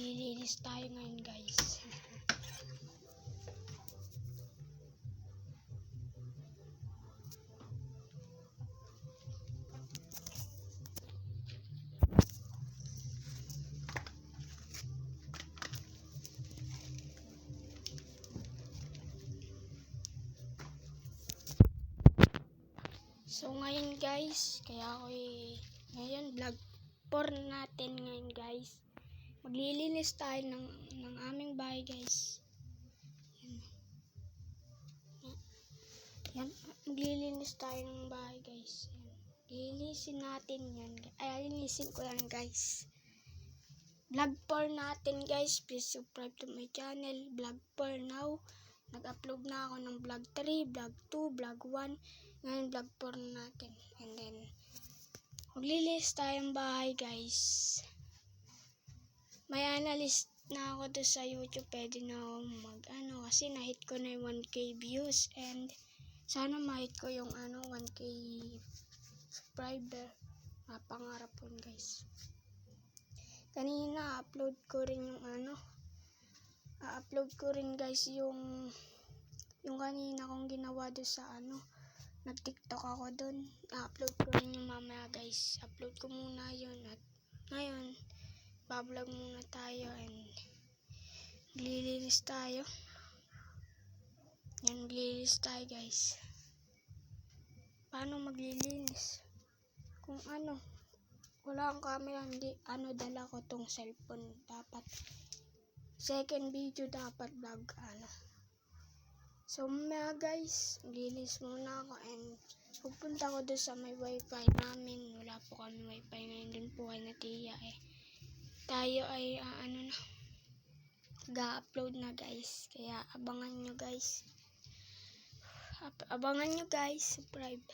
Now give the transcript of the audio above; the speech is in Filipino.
Maglilinis tayo ngayon, guys. So ngayon guys, ngayon vlog 4 natin ngayon guys. Maglilinis tayo ng aming bahay guys. Yan. Maglilinis tayo ng bahay guys. Yan. Lilinisin natin yan. Lilinisin ko yan guys. Vlog 4 natin guys. Please subscribe to my channel. Vlog 4 now. Nag-upload na ako ng vlog 3, vlog 2, vlog 1. Ngayon vlog 4 natin. And then, maglilinis tayong bahay guys. May analyst na ako doon sa YouTube. Pwede na ako kasi na-hit ko na yung 1K views. And sana ma-hit ko yung 1K subscriber. Pangarap ko guys. Kanina upload ko rin yung upload ko rin guys yung kanina kong ginawa doon sa nag-TikTok ako doon. Upload ko rin yung mamaya guys. Upload ko muna yun. At ngayon, bablog muna tayo and maglilinis tayo. Yan, maglilinis tayo guys. Paano maglilinis? Kung wala kang camera, hindi, dala ko tong cellphone. Dapat, second video dapat vlog, So, mamaya guys, maglilinis muna ako and pupunta ko doon sa may wifi namin. Wala po kami wifi ngayon, doon po kay Natia Tayo ay, mag-upload na guys. Kaya, abangan nyo guys. Subscribe.